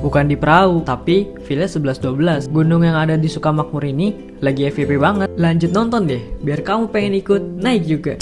Bukan di perahu, tapi Villa 1112. Gunung yang ada di Sukamakmur ini lagi FYP banget. Lanjut nonton deh, biar kamu pengen ikut naik juga.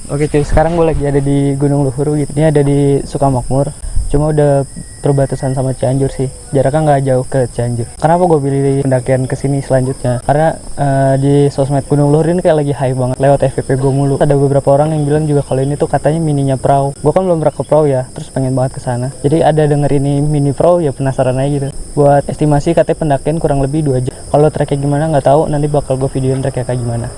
Oke cuy, sekarang gue lagi ada di Gunung Luhur gitu. Ini ada di Sukamakmur. Cuma udah perbatasan sama Cianjur sih. Jaraknya nggak jauh ke Cianjur. Kenapa gue pilih pendakian kesini selanjutnya? Karena di sosmed Gunung Luhur ini kayak lagi hype banget. Lewat FYP gue mulu. Ada beberapa orang yang bilang juga kalau ini tuh katanya mininya perahu. Gue kan belum pernah ke perahu ya, terus pengen banget ke sana. Jadi ada denger ini mini perahu ya penasaran aja gitu. Buat estimasi katanya pendakian kurang lebih 2 jam. Kalau treknya gimana nggak tahu. Nanti bakal gue videoin treknya kayak gimana.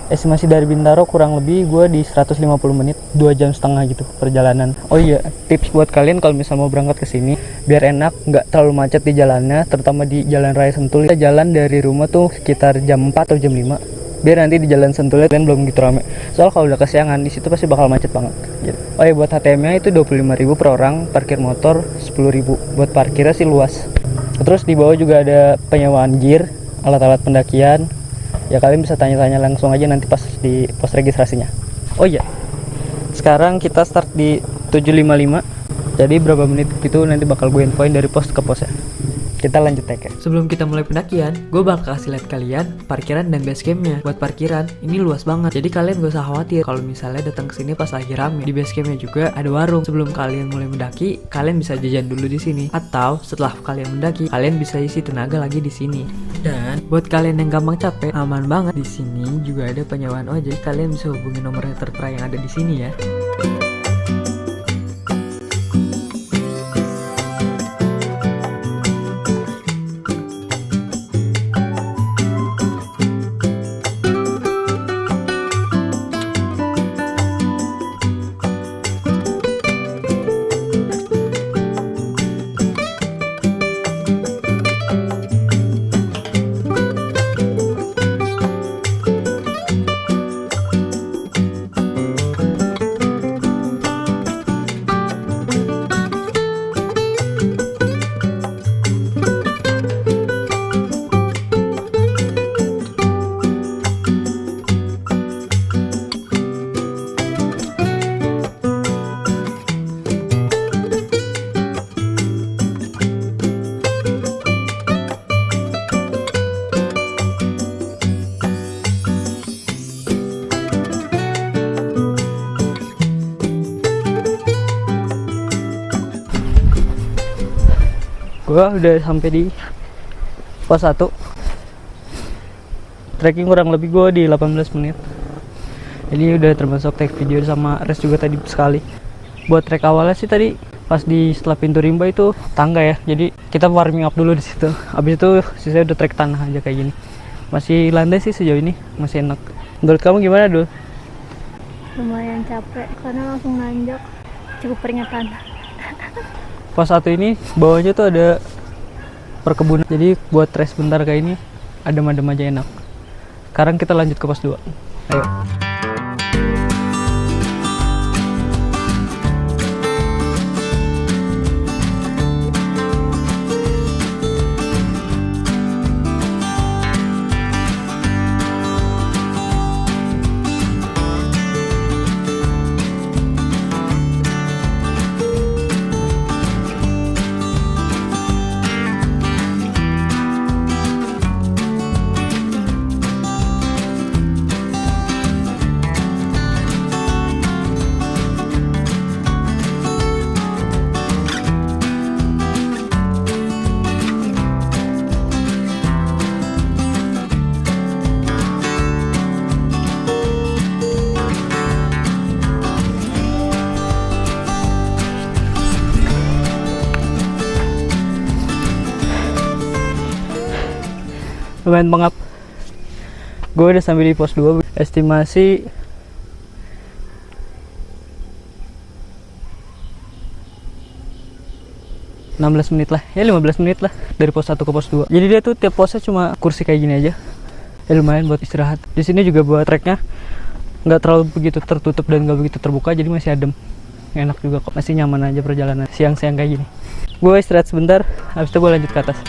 Estimasi dari Bintaro kurang lebih gue di 150 menit, 2 jam setengah gitu perjalanan. Oh iya, tips buat kalian kalau misalnya mau berangkat ke sini biar enak, nggak terlalu macet di jalannya, terutama di Jalan Raya Sentul. Kita jalan dari rumah tuh sekitar jam 4 atau jam 5. Biar nanti di Jalan Sentulnya kalian belum gitu rame. Soal kalau udah kesiangan di situ pasti bakal macet banget gitu. Oh iya, buat HTM-nya itu 25.000 per orang, parkir motor 10.000. Buat parkirnya sih luas. Terus di bawah juga ada penyewaan gear, alat-alat pendakian. Ya kalian bisa tanya-tanya langsung aja nanti pas di pos registrasinya. Oh iya, sekarang kita start di 7.55. Jadi berapa menit itu nanti bakal gue infoin dari pos ke posnya. Kita lanjut teke. Sebelum kita mulai pendakian, gue bakal kasih lihat kalian parkiran dan base campnya. Buat parkiran, ini luas banget. Jadi kalian gak usah khawatir kalau misalnya datang ke sini pas lagi rame. Di base campnya juga ada warung. Sebelum kalian mulai mendaki, kalian bisa jajan dulu di sini. Atau setelah kalian mendaki, kalian bisa isi tenaga lagi di sini. Dan buat kalian yang gampang capek, aman banget. Di sini juga ada penyewaan ojek. Kalian bisa hubungi nomor yang tertera yang ada di sini ya. Gua udah sampai di pos 1. Trekking kurang lebih gua di 18 menit. Ini udah termasuk take video sama rest juga tadi sekali. Buat trek awalnya sih tadi pas di setelah pintu rimba itu tangga ya. Jadi kita warming up dulu di situ. Habis itu sisanya udah trek tanah aja kayak gini. Masih landai sih sejauh ini, masih enak. Menurut kamu gimana, Dul? Lumayan capek karena langsung nanjak, cukup peringatan. Pos 1 ini bawahnya tuh ada perkebunan, jadi buat rest bentar kayak ini adem-adem aja enak. Sekarang kita lanjut ke pos 2. Ayo. Lumayan pengap. Gue udah sampai di pos 2. Estimasi 16 menit lah, ya 15 menit lah dari pos 1 ke pos 2. Jadi dia tuh tiap posnya cuma kursi kayak gini aja. Ya lumayan buat istirahat. Di sini juga buat treknya nggak terlalu begitu tertutup dan nggak begitu terbuka, jadi masih adem. Enak juga kok, masih nyaman aja perjalanan siang-siang kayak gini. Gue istirahat sebentar, habis itu gue lanjut ke atas.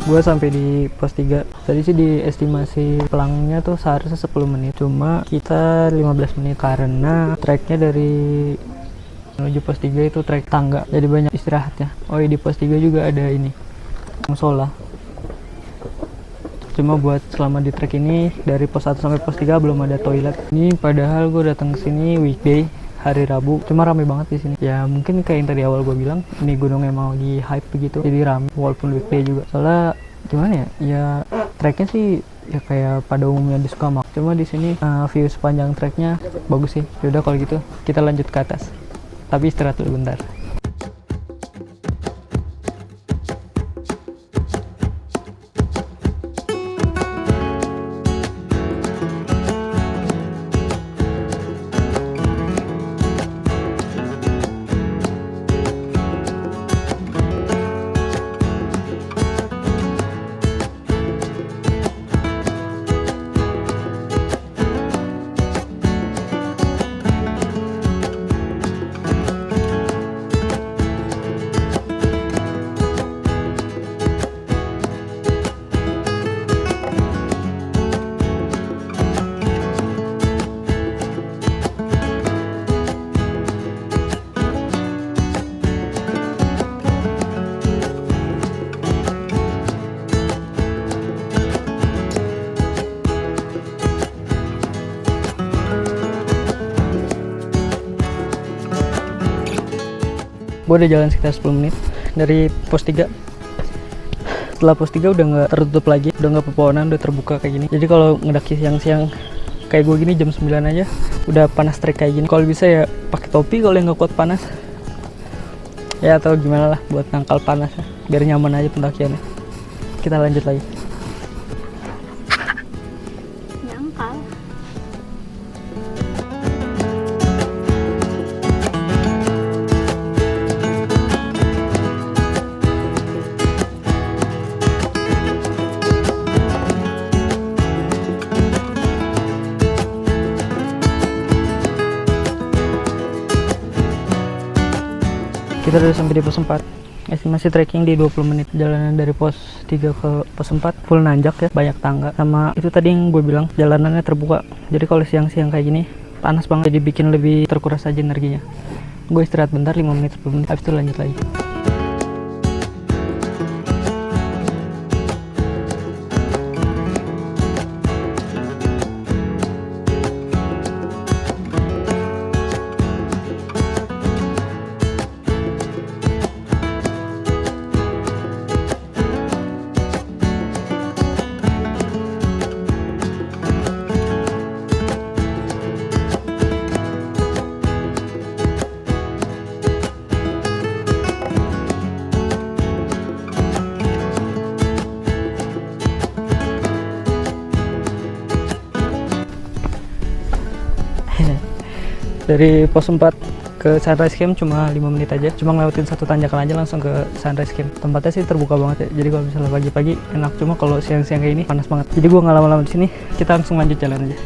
Gue sampai di pos 3. Tadi sih di estimasi pelangnya tuh seharusnya 10 menit. Cuma kita 15 menit karena treknya dari menuju pos 3 itu trek tangga. Jadi banyak istirahatnya. Oh iya, di pos 3 juga ada ini, musola. Cuma buat selama di trek ini dari pos 1 sampai pos 3 belum ada toilet. Ini padahal gue datang ke sini weekday, hari Rabu, cuma rame banget di sini. Ya mungkin kayak yang tadi awal gue bilang, ini gunung emang lagi hype begitu, jadi rame walaupun weekday juga. Soalnya gimana ya? Ya treknya sih ya kayak pada umumnya di Sukamak. Cuma di sini view sepanjang treknya bagus sih. Yaudah kalau gitu kita lanjut ke atas. Tapi istirahat dulu bentar. Gue udah jalan sekitar 10 menit dari pos 3. Setelah pos 3 udah nggak tertutup lagi, udah nggak pepohonan, udah terbuka kayak gini. Jadi kalau ngedaki siang-siang kayak gue gini jam 9 aja udah panas terik kayak gini. Kalau bisa ya pakai topi kalau yang nggak kuat panas. Ya atau gimana lah buat nangkal panas ya, biar nyaman aja pendakiannya. Kita lanjut lagi. Nyangkal. Kita udah sampai di pos 4. Estimasi trekking di 20 menit. Jalanan dari pos 3 ke pos 4 full nanjak ya, banyak tangga. Sama itu tadi yang gue bilang, jalanannya terbuka. Jadi kalau siang-siang kayak gini panas banget, jadi bikin lebih terkuras aja energinya. Gue istirahat bentar 5 menit 10 menit, habis itu lanjut lagi. Dari pos 4 ke Sunrise Camp cuma 5 menit aja, cuma ngelewatin satu tanjakan aja langsung ke Sunrise Camp. Tempatnya sih terbuka banget ya, jadi kalau misalnya pagi-pagi enak, cuma kalau siang-siang kayak ini panas banget. Jadi gua nggak lama-lama di sini, kita langsung lanjut jalan aja.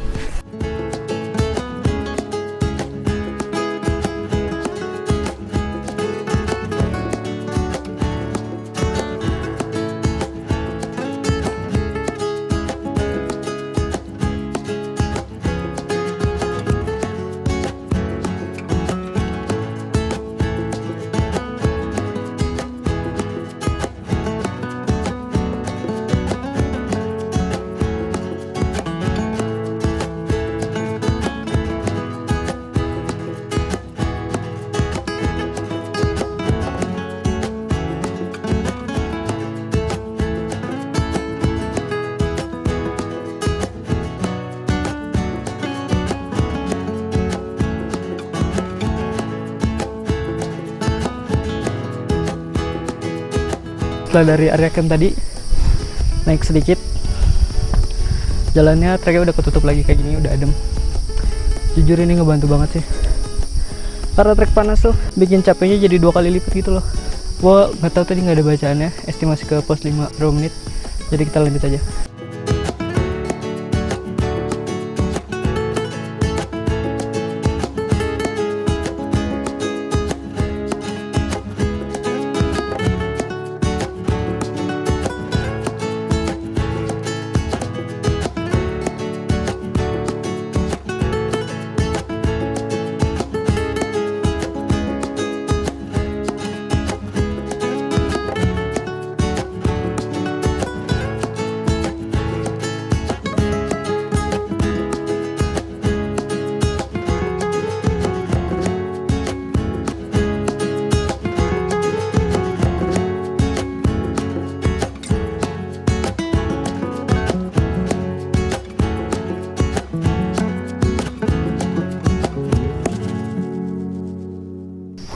Setelah dari area camp tadi naik sedikit, jalannya treknya udah ketutup lagi kayak gini, udah adem. Jujur ini ngebantu banget sih, karena trek panas tuh bikin capeknya jadi 2 kali lipat gitu loh. Gua nggak tahu tadi nggak ada bacaannya, estimasi ke pos 5 menit, jadi kita lanjut aja.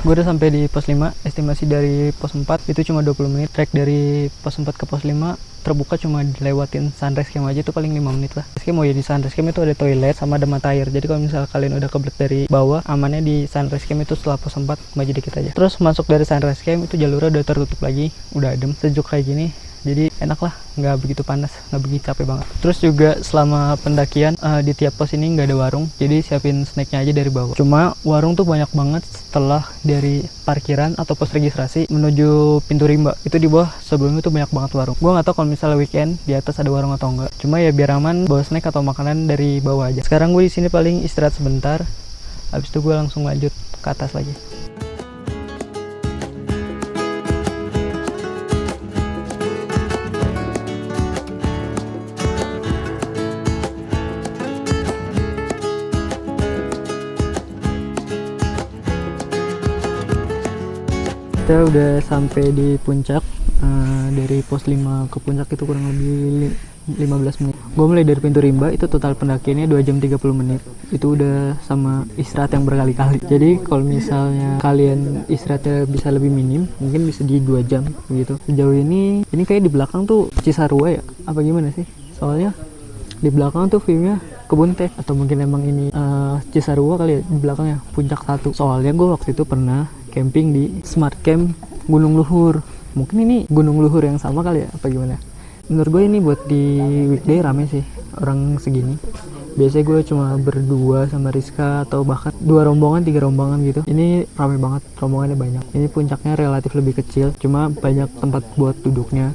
Gue udah sampai di pos 5, estimasi dari pos 4 itu cuma 20 menit. Trek dari pos 4 ke pos 5 terbuka cuma dilewatin sunrise camp aja, itu paling 5 menit lah. Camp, oh ya, di sunrise camp itu ada toilet sama ada mata air. Jadi kalau misal kalian udah kebelet dari bawah, amannya di sunrise camp itu setelah pos 4 maju dikit aja. Terus masuk dari sunrise camp itu jalurnya udah tertutup lagi, udah adem, sejuk kayak gini. Jadi enak lah, nggak begitu panas, nggak begitu capek banget. Terus juga selama pendakian di tiap pos ini nggak ada warung, jadi siapin snacknya aja dari bawah. Cuma warung tuh banyak banget setelah dari parkiran atau pos registrasi menuju pintu rimba. Itu di bawah sebelumnya tuh banyak banget warung. Gue nggak tahu kalau misalnya weekend di atas ada warung atau enggak. Cuma ya biar aman bawa snack atau makanan dari bawah aja. Sekarang gue di sini paling istirahat sebentar, habis itu gue langsung lanjut ke atas lagi. Kita udah sampai di puncak. Dari pos 5 ke puncak itu kurang lebih 15 menit. Gue mulai dari pintu rimba, itu total pendakiannya 2 jam 30 menit. Itu udah sama istirahat yang berkali-kali. Jadi kalau misalnya kalian istirahatnya bisa lebih minim, mungkin bisa di 2 jam gitu. Sejauh ini kayak di belakang tuh Cisarua ya? Apa gimana sih? Soalnya di belakang tuh view-nya kebun teh, atau mungkin emang ini Cisarua kali ya di belakangnya, puncak 1. Soalnya gue waktu itu pernah camping di Smart Camp Gunung Luhur. Mungkin ini Gunung Luhur yang sama kali ya, apa gimana? Menurut gue ini buat di weekday rame sih, orang segini. Biasanya gue cuma berdua sama Rizka, atau bahkan 2 rombongan, 3 rombongan gitu. Ini rame banget, rombongannya banyak. Ini puncaknya relatif lebih kecil, cuma banyak tempat buat duduknya.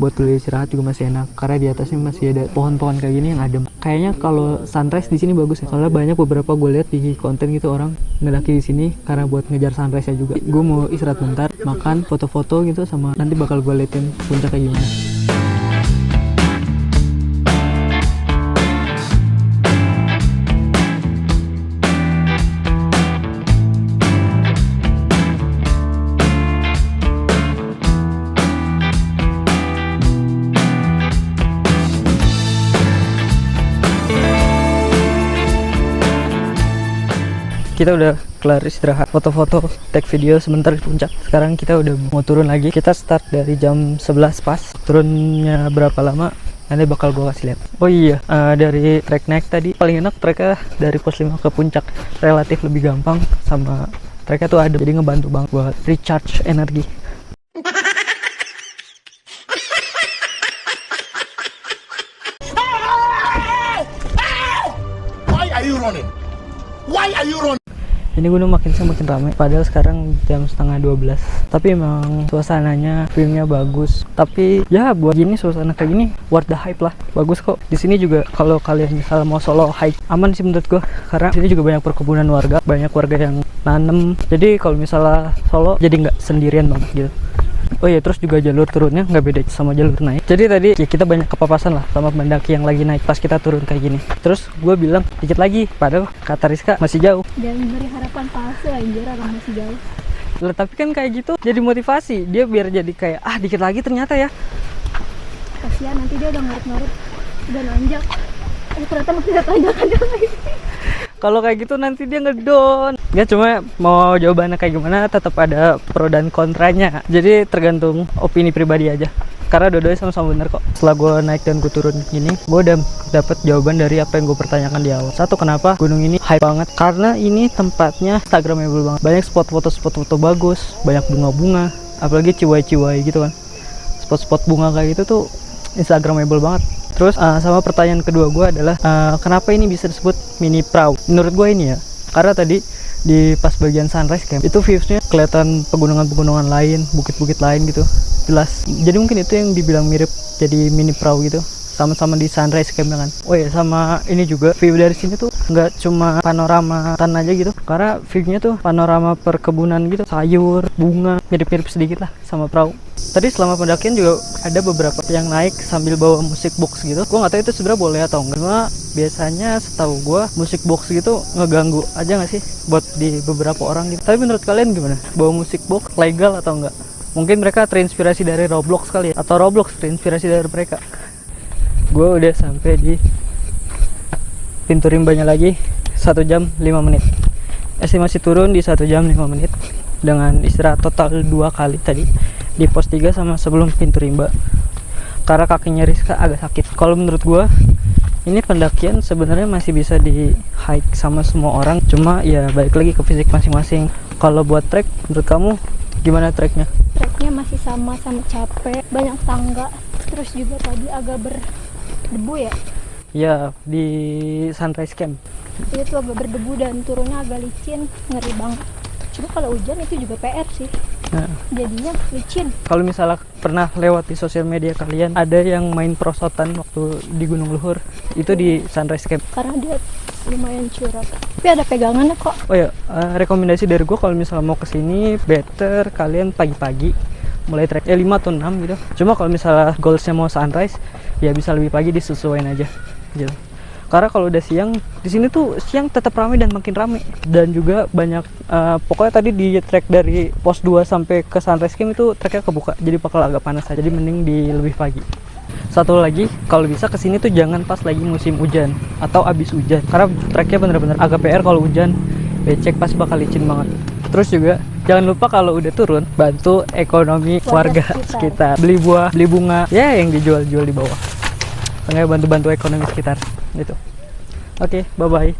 Buat dulu istirahat juga masih enak, karena di atasnya masih ada pohon-pohon kayak gini yang adem. Kayaknya kalau sunrise di sini bagus ya, soalnya banyak beberapa gue lihat di konten gitu orang ngedaki di sini karena buat ngejar sunrise-nya juga. Gue mau istirahat bentar, makan, foto-foto gitu, sama nanti bakal gue liatin puncak kayak gimana. Kita udah kelar istirahat, foto-foto, take video sebentar di puncak. Sekarang kita udah mau turun lagi. Kita start dari jam 11 pas. Turunnya berapa lama nanti bakal gue kasih lihat. Oh iya, dari trek naik tadi paling enak treknya dari pos 5 ke puncak. Relatif lebih gampang, sama treknya tuh ada, jadi ngebantu banget buat recharge energi. Why are you running? Why are you running? Ini gunung makin ramai, padahal sekarang jam setengah 12. Tapi emang suasananya, view-nya bagus. Tapi ya buat gini, suasana kayak gini worth the hype lah. Bagus kok. Di sini juga kalau kalian misalnya mau solo hike, aman sih menurut gua. Karena sini juga banyak perkebunan warga, banyak warga yang nanem. Jadi kalau misalnya solo jadi nggak sendirian banget gitu. Oh iya, terus juga jalur turunnya nggak beda sama jalur naik. Jadi tadi ya kita banyak kepapasan lah sama pendaki yang lagi naik pas kita turun kayak gini. Terus gue bilang dikit lagi, padahal kata Rizka masih jauh. Jangan beri harapan palsu anjir, orang masih jauh. Lah tapi kan kayak gitu jadi motivasi dia, biar jadi kayak dikit lagi ternyata ya. Kasihan nanti dia udah ngarep-ngarep, udah nanjak. Ternyata masih ada tanjakan lagi. Kalau kayak gitu nanti dia ngedon. Ya cuma mau jawabannya kayak gimana tetap ada pro dan kontranya. Jadi tergantung opini pribadi aja. Karena dua-duanya sama-sama bener kok. Setelah gue naik dan gue turun gini, gue udah dapet jawaban dari apa yang gue pertanyakan di awal. Satu, kenapa gunung ini hype banget? Karena ini tempatnya instagramable banget. Banyak spot foto bagus, banyak bunga-bunga, apalagi ciwai-ciwai gitu kan. Spot-spot bunga kayak gitu tuh instagramable banget. Terus sama pertanyaan kedua gue adalah kenapa ini bisa disebut mini prau? Menurut gue ini ya, karena tadi di pas bagian sunrise camp itu viewsnya kelihatan pegunungan-pegunungan lain, bukit-bukit lain gitu, jelas. Jadi mungkin itu yang dibilang mirip jadi mini prau gitu, sama-sama di sunrise camp kan. Oh ya, sama ini juga view dari sini tuh nggak cuma panorama tanah aja gitu, karena viewnya tuh panorama perkebunan gitu, sayur, bunga, mirip-mirip sedikit lah sama perahu. Tadi selama pendakian juga ada beberapa yang naik sambil bawa musik box gitu. Gue nggak tahu itu sebenarnya boleh atau enggak. Cuma biasanya setahu gue musik box gitu ngeganggu aja nggak sih buat di beberapa orang gitu. Tapi menurut kalian gimana? Bawa musik box legal atau enggak? Mungkin mereka terinspirasi dari Roblox kali ya, atau Roblox terinspirasi dari mereka. Gue udah sampai di pintu rimbanya lagi, 1 jam 5 menit. Estimasi turun di 1 jam 5 menit. dengan istirahat total 2 kali tadi di pos 3 sama sebelum pintu rimba, karena kakinya Rizka agak sakit. Kalau menurut gua ini pendakian sebenarnya masih bisa di hike sama semua orang, cuma ya balik lagi ke fisik masing-masing. Kalau buat trek, menurut kamu gimana treknya? Treknya masih sama capek, banyak tangga, terus juga tadi agak berdebu ya. Ya, di Sunrise Camp. Itu agak berdebu dan turunnya agak licin, ngeri banget. Cuma kalau hujan itu juga PR sih, Nah, jadinya licin. kalau misalnya pernah lewat di sosial media kalian, ada yang main perosotan waktu di Gunung Luhur, itu di Sunrise Camp. Karena dia lumayan curam. Tapi ada pegangannya kok. Oh ya, rekomendasi dari gue kalau misalnya mau kesini, better kalian pagi-pagi, mulai trek 5 atau 6 gitu. Cuma kalau misalnya goalsnya mau sunrise, ya bisa lebih pagi, disesuaiin aja gitu. Karena kalau udah siang, di sini tuh siang tetap ramai dan makin ramai, dan juga banyak pokoknya tadi di trek dari pos 2 sampai ke Sunrise Camp itu treknya kebuka, jadi bakal agak panas aja, jadi mending di lebih pagi. Satu lagi, kalau bisa kesini tuh jangan pas lagi musim hujan atau abis hujan, karena treknya bener-bener agak PR kalau hujan, becek pasti bakal licin banget. Terus juga jangan lupa kalau udah turun, bantu ekonomi warga sekitar, beli buah, beli bunga, ya yang dijual-jual di bawah. Bantu-bantu ekonomi sekitar gitu. Oke, bye-bye.